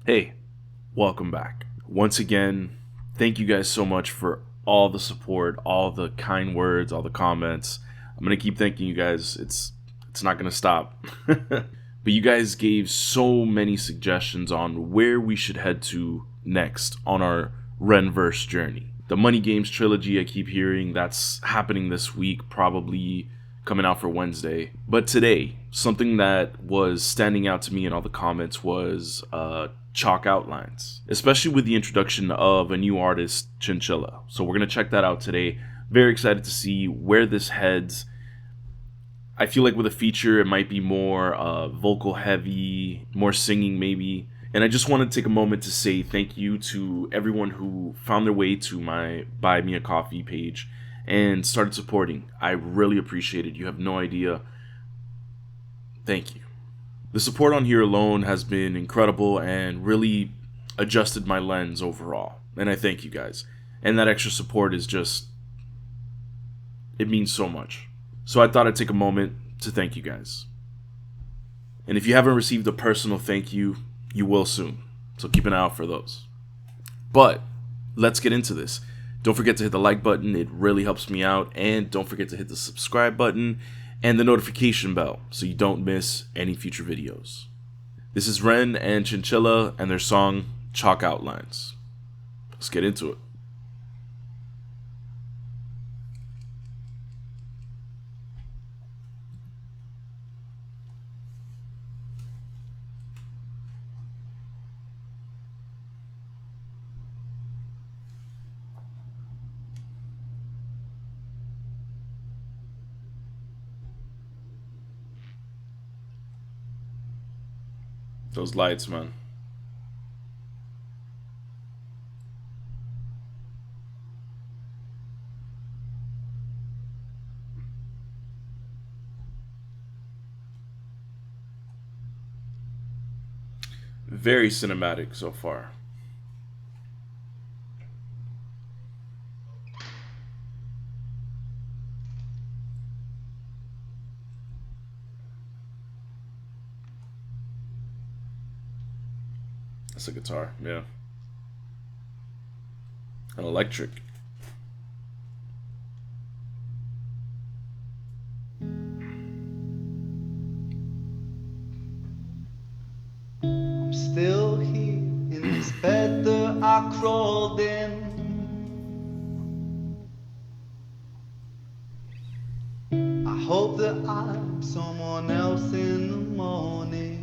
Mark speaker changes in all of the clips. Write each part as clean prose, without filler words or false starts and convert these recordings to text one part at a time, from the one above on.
Speaker 1: Hey, welcome back. Once again, thank you guys so much for all the support, all the kind words, all the comments. I'm going to keep thanking you guys. It's not going to stop. But you guys gave so many suggestions on where we should head to next on our Renverse journey. The Money Games trilogy I keep hearing, that's happening this week, probably coming out for Wednesday. But today, something that was standing out to me in all the comments was chalk outlines, especially with the introduction of a new artist, Chinchilla. So we're going to check that out today. Very excited to see where this heads. I feel like with a feature, it might be more vocal heavy, more singing maybe. And I just want to take a moment to say thank you to everyone who found their way to my Buy Me a Coffee page and started supporting. I really appreciate it. You have no idea. Thank you. The support on here alone has been incredible and really adjusted my lens overall. And I thank you guys. And that extra support is just, it means so much. So I thought I'd take a moment to thank you guys. And if you haven't received a personal thank you, you will soon. So keep an eye out for those. But let's get into this. Don't forget to hit the like button. It really helps me out. And don't forget to hit the subscribe button and the notification bell so you don't miss any future videos. This is Ren and Chinchilla and their song Chalk Outlines. Let's get into it. Those lights, man. Very cinematic so far. That's a guitar, yeah. An electric.
Speaker 2: I'm still here in this bed that I crawled in. I hope that I'm someone else in the morning.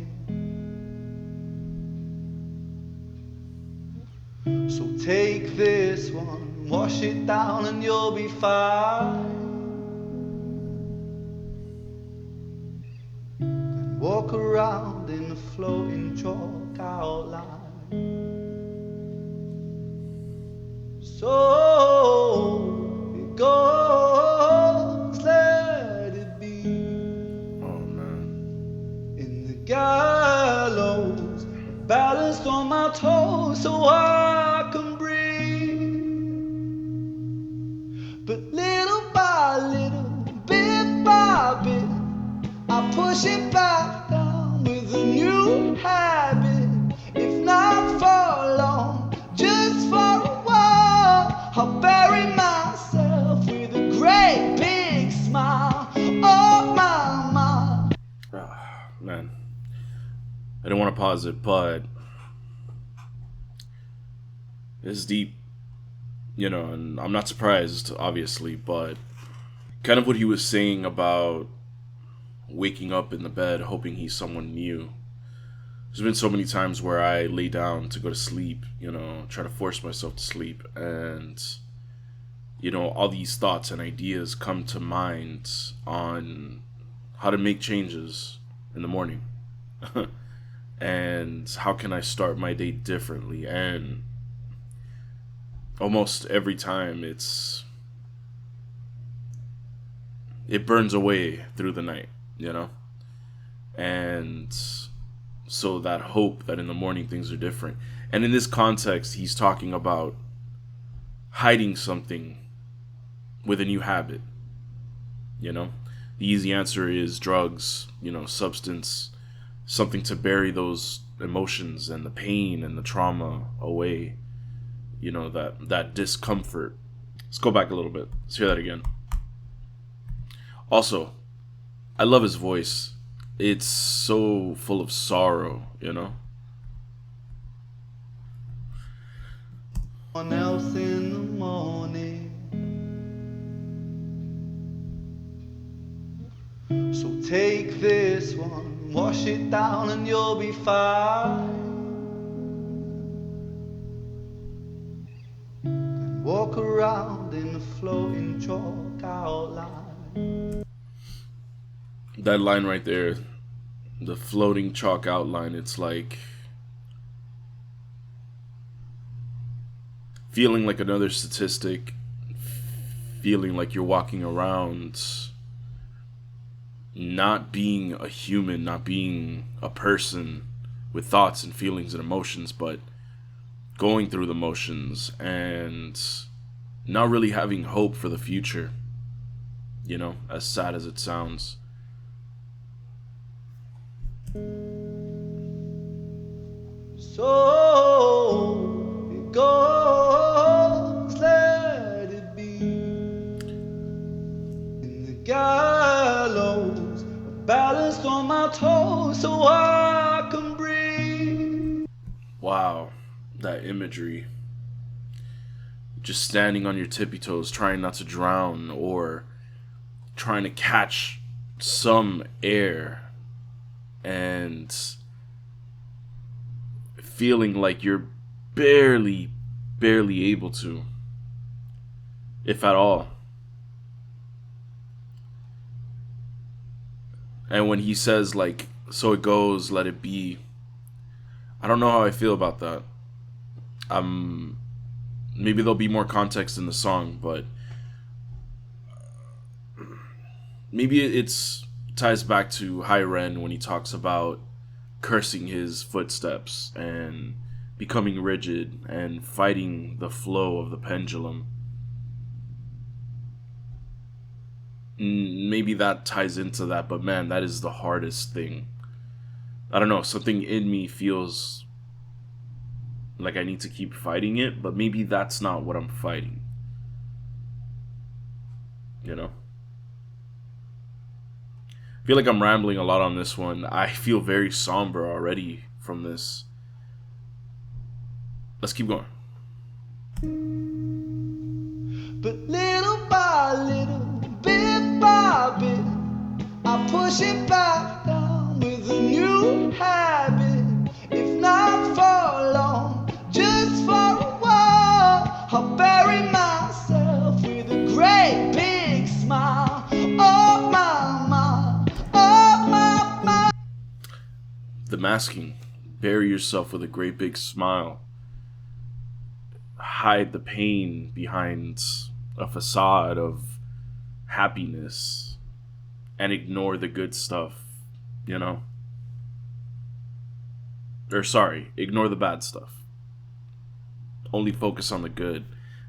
Speaker 2: So take this one, wash it down and you'll be fine. Then walk around in a floating chalk outline. So it goes, let it be.
Speaker 1: Oh man.
Speaker 2: In the gallows, balanced on my toes so I can breathe. But little by little, bit by bit, I push it back down with a new habit. If not for long, just for a while, I'll bury myself with a great big smile. Oh my mind.
Speaker 1: Ah, man. I don't want to pause it, but it's deep, and I'm not surprised, obviously, but kind of what he was saying about waking up in the bed hoping he's someone new. There's been so many times where I lay down to go to sleep, try to force myself to sleep, and, all these thoughts and ideas come to mind on how to make changes in the morning. And how can I start my day differently? And almost every time it burns away through the night, and so that hope that in the morning things are different. And in this context, he's talking about hiding something with a new habit. The easy answer is drugs, substance, something to bury those emotions and the pain and the trauma away. You know, that discomfort. Let's go back a little bit. Let's hear that again. Also, I love his voice. It's so full of sorrow, you know?
Speaker 2: Someone else in the morning. So take this one, wash it down and you'll be fine. Then walk around in the floating chalk outline.
Speaker 1: That line right there, the floating chalk outline, it's like feeling like another statistic, feeling like you're walking around not being a human, not being a person with thoughts and feelings and emotions, but going through the motions and not really having hope for the future, you know, as sad as it sounds.
Speaker 2: So it goes, let it be. In the gallows, balanced on my toes so I can breathe.
Speaker 1: Wow, that imagery. Just standing on your tippy toes, trying not to drown or trying to catch some air and feeling like you're barely able to, if at all. And when he says, like, so it goes, let it be, I don't know how I feel about that. Maybe there'll be more context in the song, but maybe it's ties back to High Ren when he talks about cursing his footsteps and becoming rigid and fighting the flow of the pendulum. Maybe that ties into that, but man, that is the hardest thing. I don't know, something in me feels like I need to keep fighting it, but maybe that's not what I'm fighting. You know? I feel like I'm rambling a lot on this one. I feel very somber already from this. Let's keep going.
Speaker 2: But little by little, bit by bit, I push it back down with a new habit. If not for long, just for a while, I'll bury myself with a great big smile. Oh my, oh my.
Speaker 1: The masking. Bury yourself with a great big smile. Hide the pain behind a facade of happiness and ignore the good stuff, you know? Or sorry, ignore the bad stuff. Only focus on the good.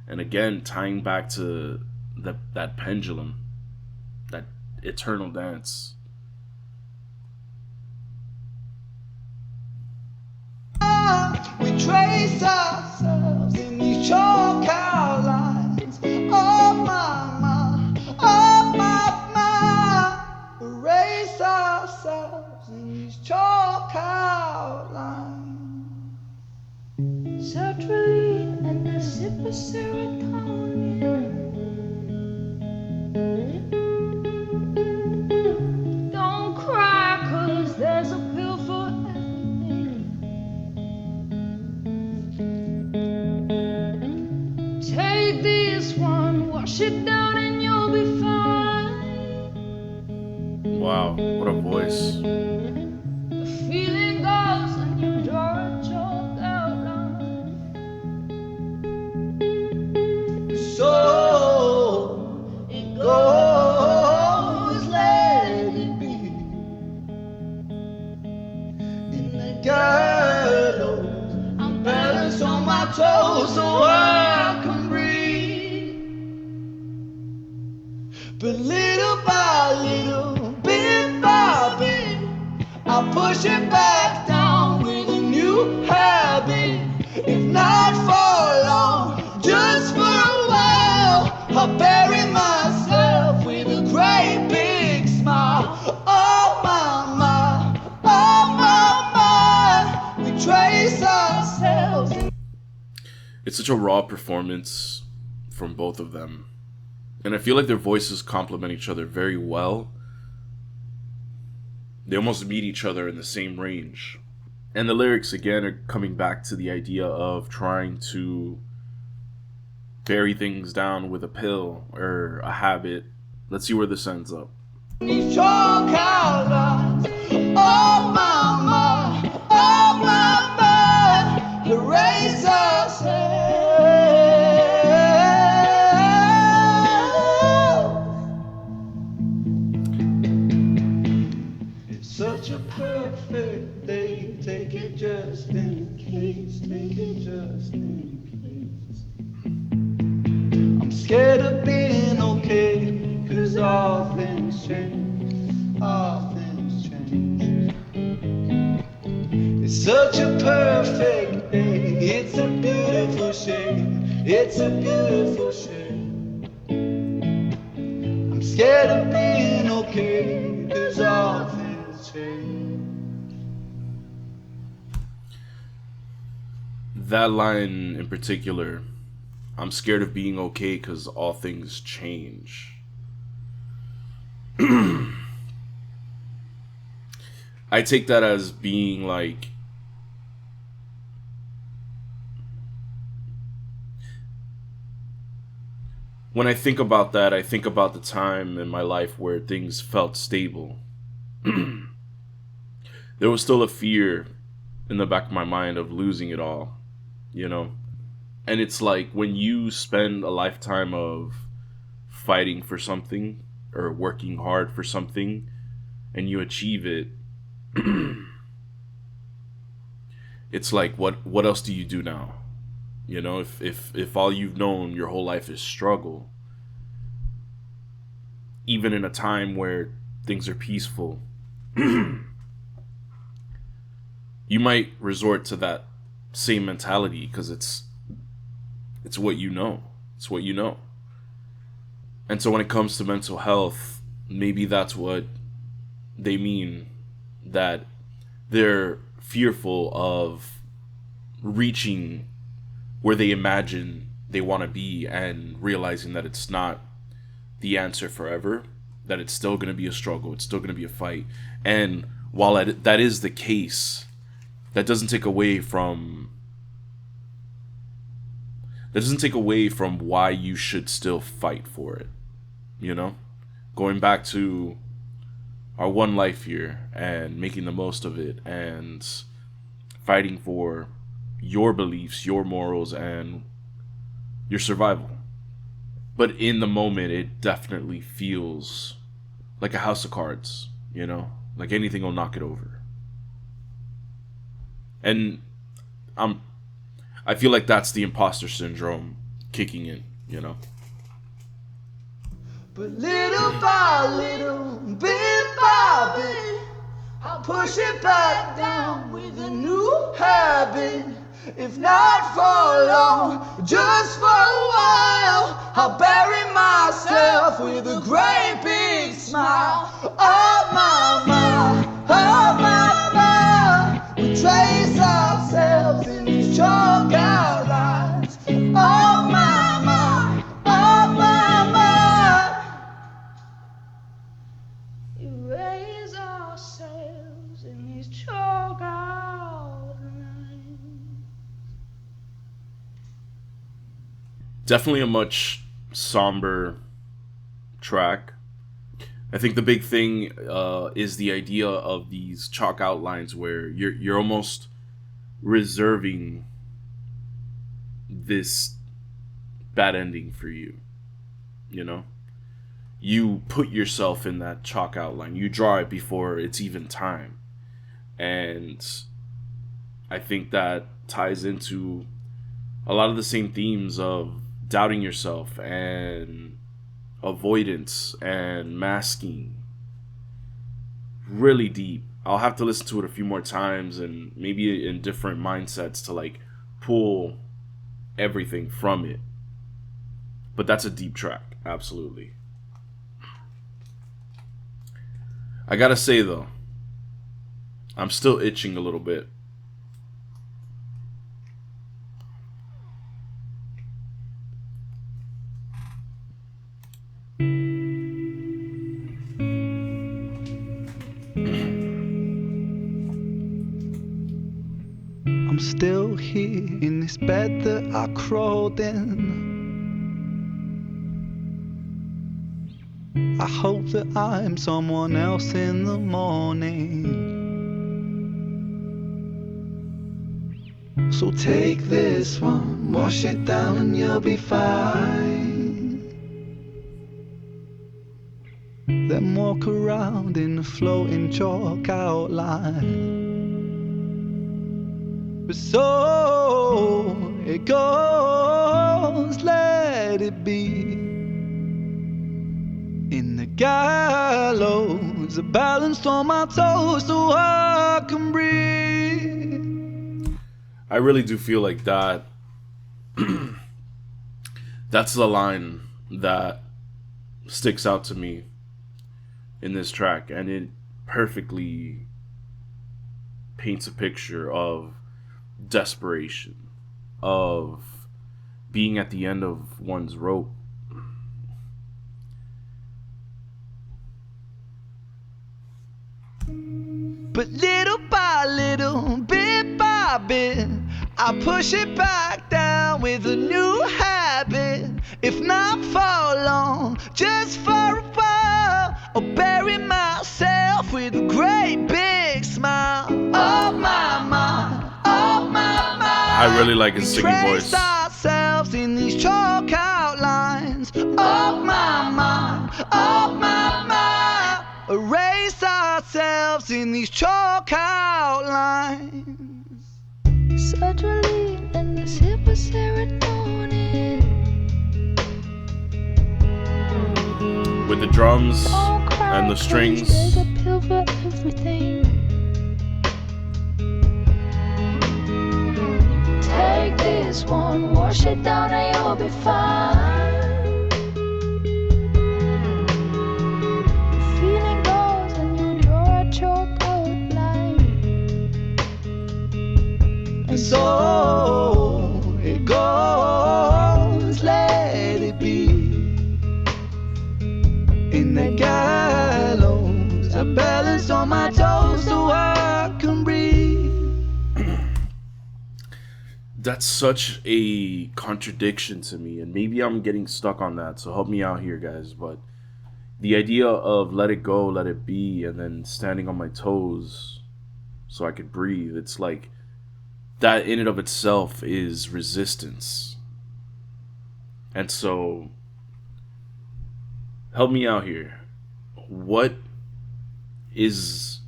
Speaker 1: And again, tying back to that pendulum, that eternal dance.
Speaker 2: We trace ourselves in these chalk outlines. Oh my, oh my. Erase ourselves in these chalk outlines.
Speaker 3: Sertraline and a sip of serotonin. Don't cry, 'cause there's a pill for everything. Take this one, wash it down and you'll be fine.
Speaker 1: Wow, what a voice.
Speaker 3: The feeling goes and you draw a chalk outline.
Speaker 2: So it goes, let it be. In the gallows, I'm balanced on my toes so I can breathe. But little by little, bit by bit, I push it back down with a new habit. If not for long, just for a while, I'll bury myself with a great big smile. Oh my, oh my, we trace ourselves.
Speaker 1: It's such a raw performance from both of them. And I feel like their voices complement each other very well. They almost meet each other in the same range. And the lyrics, again, are coming back to the idea of trying to bury things down with a pill or a habit. Let's see where this ends up.
Speaker 2: These chalk outlines, oh my, oh my, erase ourselves. It's such a perfect day, take it just in case, take it just in case. I'm scared of being okay, 'cause all things change, all things change. It's such a perfect day, it's a beautiful shade, it's a beautiful shade. I'm scared of being okay, 'cause all things change.
Speaker 1: That line in particular, I'm scared of being okay because all things change. I take that as being like, when I think about that, I think about the time in my life where things felt stable. There was still a fear in the back of my mind of losing it all, you know? And it's like when you spend a lifetime of fighting for something or working hard for something and you achieve it, it's like, what else do you do now? You know, if all you've known your whole life is struggle, even in a time where things are peaceful, you might resort to that same mentality because it's what you know. It's what you know. And so when it comes to mental health, maybe that's what they mean, that they're fearful of reaching where they imagine they want to be and realizing that it's not the answer forever, that it's still going to be a struggle, it's still going to be a fight. And while that is the case, that doesn't take away from why you should still fight for it, you know? Going back to our one life here and making the most of it and fighting for your beliefs, your morals, and your survival. But in the moment, it definitely feels like a house of cards, you know? Like anything will knock it over. And I feel like that's the imposter syndrome kicking in, you know?
Speaker 2: But little by little, bit by bit, I'll push it back down with a new habit. If not for long, just for a while, I'll bury myself with a great big smile. Oh my, oh my, we trace ourselves in these chalk outlines. Oh my, oh my.
Speaker 3: Erase ourselves in these chalk outlines.
Speaker 1: Definitely a much somber track. I think the big thing is the idea of these chalk outlines where you're almost reserving this bad ending for you. You know? You put yourself in that chalk outline. You draw it before it's even time. And I think that ties into a lot of the same themes of doubting yourself and avoidance and masking. Really deep. I'll have to listen to it a few more times and maybe in different mindsets to like pull everything from it. But that's a deep track, absolutely. I gotta say though, I'm still itching a little bit.
Speaker 2: I'm still here in this bed that I crawled in. I hope that I'm someone else in the morning. So take this one, wash it down and you'll be fine. Then walk around in a floating chalk outline. But so it goes, let it be. In the gallows, a balance on my toes so I can breathe.
Speaker 1: I really do feel like that. That's the line that sticks out to me in this track, and it perfectly paints a picture of desperation, of being at the end of one's rope.
Speaker 2: But little by little, bit by bit, I push it back down with a new habit. If not for long, just for a while, I'll bury myself with a great big smile. Oh my mind, oh my mind.
Speaker 1: I really like his singing voice.
Speaker 2: Trace ourselves in these chalk outlines. Oh my mind, oh my mind. Erase ourselves in these chalk outlines.
Speaker 3: Sertraline and the silver serotonin.
Speaker 1: With the drums
Speaker 3: Don't cry,
Speaker 1: and the
Speaker 3: 'cause
Speaker 1: strings.
Speaker 3: there's a pill for everything. Take this one, wash it down and you'll be fine. The feeling goes and you draw a chalk outline.
Speaker 2: And so it goes, let it be. In the gallows, a balance on my toes so I can breathe.
Speaker 1: That's such a contradiction to me, and maybe I'm getting stuck on that, so help me out here, guys. But the idea of let it go, let it be, and then standing on my toes so I could breathe, it's like that in and of itself is resistance. And so, help me out here. What is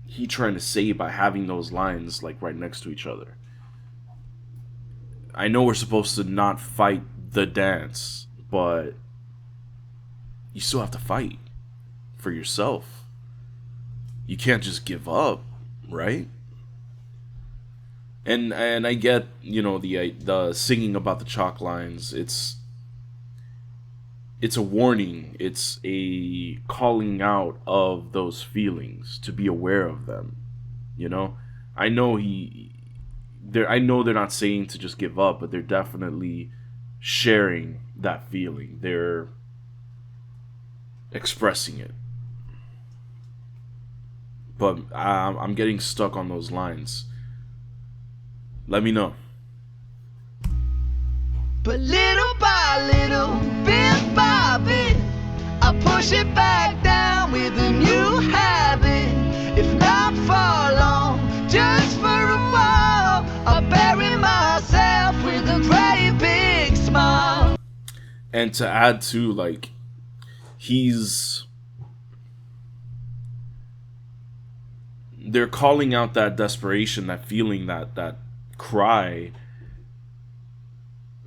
Speaker 1: he trying to say by having those lines like right next to each other? I know we're supposed to not fight the dance, but you still have to fight for yourself. You can't just give up, right? And I get, you know, the singing about the chalk lines. It's a warning. It's a calling out of those feelings, to be aware of them. You know, I know I know they're not saying to just give up, but they're definitely sharing that feeling. They're expressing it. But I'm getting stuck on those lines. Let me know.
Speaker 2: But little by little, bit by bit, I push it back down with a new habit. If not for long, just for a while, I'll bury myself with a great big smile.
Speaker 1: And to add to, like, they're calling out that desperation, that feeling, that cry,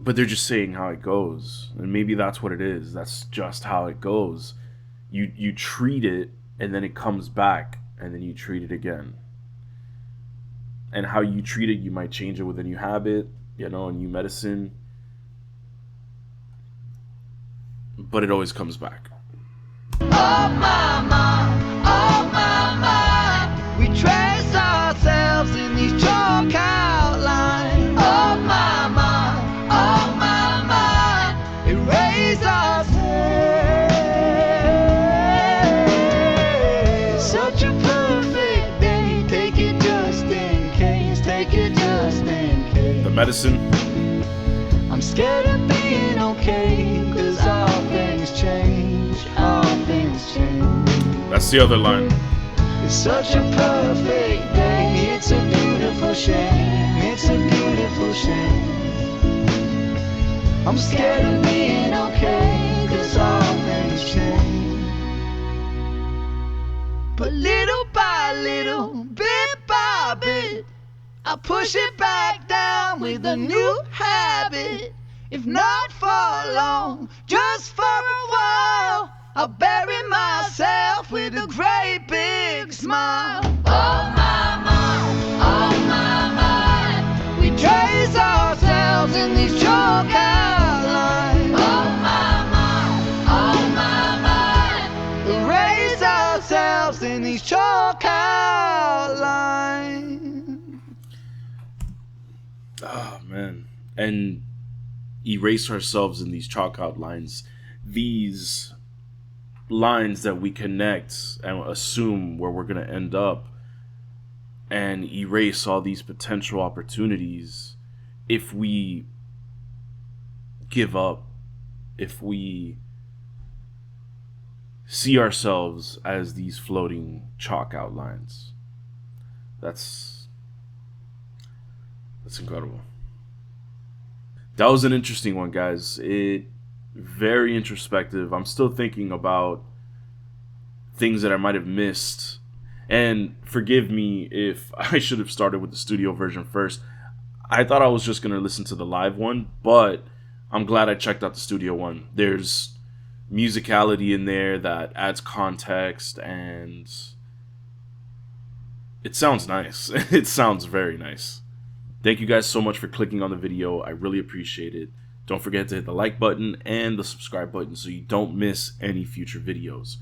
Speaker 1: but they're just saying how it goes. And maybe that's what it is. That's just how it goes. You treat it, and then it comes back and then you treat it again. And how you treat it, you might change it with a new habit, a new medicine, but it always comes back.
Speaker 2: Oh my mind, oh my mind, we trace ourselves in these chalk outlines. Oh my mind, oh my mind, erase ourselves. Such a perfect day, take it just in case, take it just in case.
Speaker 1: The medicine.
Speaker 2: I'm scared of being okay, 'cause all things change, all things change.
Speaker 1: That's the other line.
Speaker 2: It's such a perfect day, it's a beautiful shame, it's a beautiful shame. I'm scared of being okay, 'cause all things change. But little by little, bit by bit, I push it back down with a new habit. If not for long, just for a while, I'll bury myself with a great big smile. Oh my mind, oh my mind, we trace ourselves in these chalk outlines. Oh my mind, erase ourselves in these chalk outlines.
Speaker 1: Oh man. And erase ourselves in these chalk outlines. These lines that we connect and assume where we're going to end up, and erase all these potential opportunities if we give up, if we see ourselves as these floating chalk outlines. That's incredible. That was an interesting one, guys. Very introspective. I'm still thinking about things that I might have missed. And forgive me if I should have started with the studio version first. I thought I was just going to listen to the live one, but I'm glad I checked out the studio one. There's musicality in there that adds context, and it sounds nice. It sounds very nice. Thank you guys so much for clicking on the video. I really appreciate it. Don't forget to hit the like button and the subscribe button so you don't miss any future videos.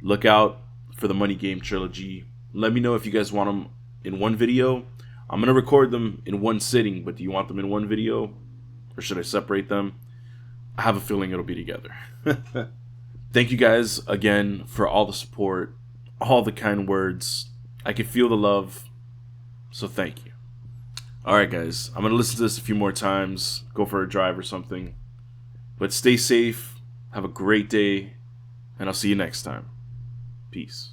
Speaker 1: Look out for the Money Game trilogy. Let me know if you guys want them in one video. I'm going to record them in one sitting, but do you want them in one video? Or should I separate them? I have a feeling it'll be together. Thank you guys again for all the support, all the kind words. I can feel the love, so thank you. Alright guys, I'm going to listen to this a few more times, go for a drive or something. But stay safe, have a great day, and I'll see you next time. Peace.